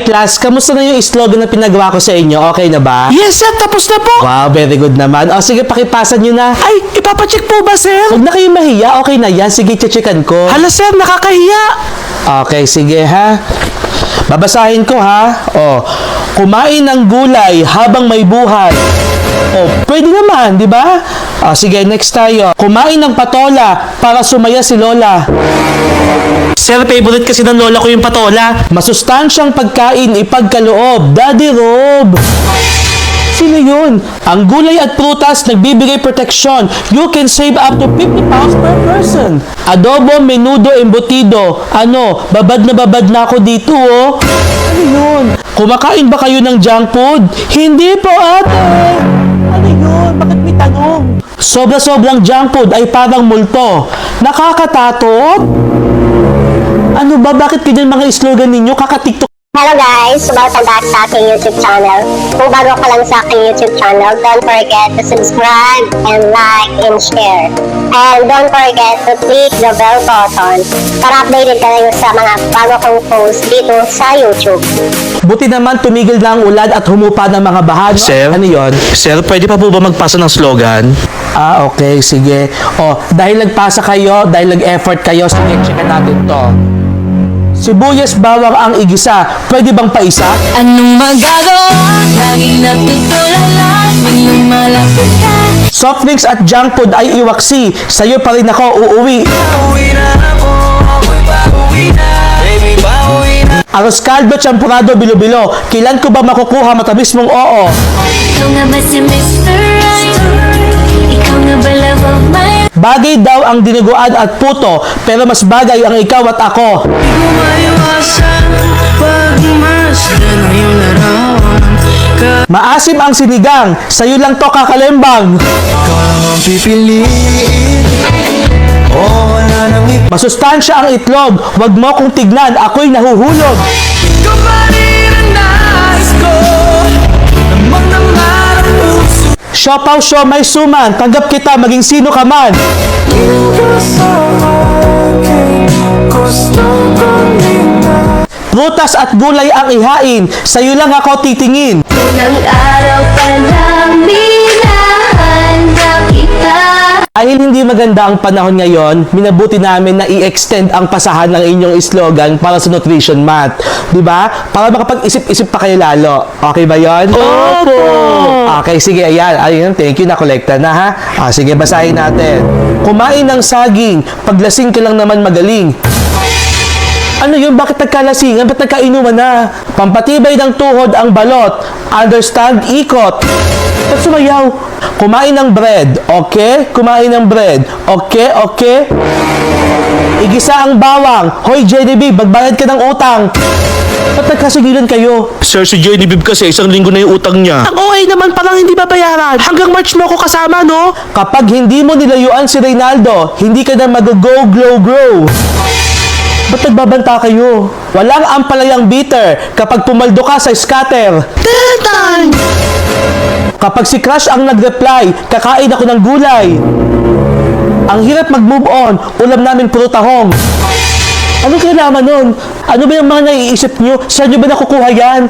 Class, kamusta na yung slogan na pinagawa ko sa inyo? Okay na ba? Yes, sir. Tapos na po. Wow, very good naman. O sige, pakipasan nyo na. Ay, ipapacheck po ba, sir? Huwag na kayong mahiya. Okay na yan. Sige, checkan ko. Hala, sir. Nakakahiya. Okay, sige ha. Babasahin ko ha. O, kumain ng gulay habang may buhay. O, pwede naman, di ba? O, sige, next tayo. Kumain ng patola para sumaya si Lola. Sir, favorite kasi ng lola ko yung patola. Masustansyang pagkain ipagkaloob. Daddy Rob. Sino yun? Ang gulay at prutas nagbibigay proteksyon. You can save up to 50 pounds per person. Adobo, menudo, embutido. Ano, babad na ako dito oh. Ano yun? Kumakain ba kayo ng junk food? Hindi po ate. Ano yun? Bakit may tanong? Sobra-sobrang junk food ay parang multo. Nakakatatot? Ano ba? Bakit ganyan mga slogan ninyo? Kaka-TikTok. Hello guys! Welcome back sa aking YouTube channel. Kung bago ka lang sa aking YouTube channel, don't forget to subscribe and like and share. And don't forget to click the bell button para updated ka rin sa mga bago kong post dito sa YouTube. Buti naman tumigil na ang ulan at humupa ng mga baha. No? Sir? Ano yon? Sir, pwede pa po ba magpasa ng slogan? Ah, okay. Sige. O, dahil nagpasa kayo, dahil nag-effort kayo, sige, checkan natin to. Sibuyas, bawang ang igisa. Pwede bang paisa? Anong magagawa? Laging natutulala Iyong malapit ka. Soft drinks at junk food ay iwaksi. Sa'yo pa rin ako uuwi. Arroz caldo, champurado, bilo-bilo. Kailan ko ba makukuha matamis mong oo? Ikaw nga ba si Mr. Right? Ikaw nga ba love of my Bagay daw ang dinuguan at puto, pero mas bagay ang ikaw at ako. Maasim ang sinigang, sa'yo lang to kakalembang. Masustansya ang itlog, wag mo kong tignan, ako'y nahuhulog. Siopaw, siomay, suman, tanggap kita maging sino ka man. Prutas at gulay ang ihain, sa'yo lang ako titingin. unang araw pa lang minahanda kita. Dahil hindi maganda ang panahon ngayon, minabuti namin na i-extend ang pasahan ng inyong slogan para sa nutrition month. Diba? Para makapag-isip-isip pa kayo lalo. Okay ba yon? Opo! Okay, sige, ayan. Ayun, thank you, nakolekta na ha. Sige, basahin natin. Kumain ng saging, paglasing ka lang naman magaling. Ano yun? Bakit nagkalasingan? Ba't nagkainuman na? Pampatibay ng tuhod ang balot. Understand? Ikot. Ba't sumayaw? Kumain ng bread. Okay? Kumain ng bread. Okay? Okay? Igisa ang bawang. Hoy, JDB, magbayad ka ng utang. Ba't nagkasigilan kayo? Sir, si Joy Bib kasi isang linggo na yung utang niya. Ang OA naman parang hindi babayaran. Hanggang March mo ako kasama, no? Kapag hindi mo nilayuan si Reynaldo, hindi ka na mag-go, glow, grow. Ba't nagbabanta kayo? Walang ampalayang bitter kapag pumaldo ka sa scatter. Tetan! Kapag si Crush ang nag-reply, kakain ako ng gulay. Ang hirap mag-move on, ulam namin puro tahong. Anong kailangan nun? Ano ba yung mga naiisip nyo? Saan nyo ba nakukuha yan?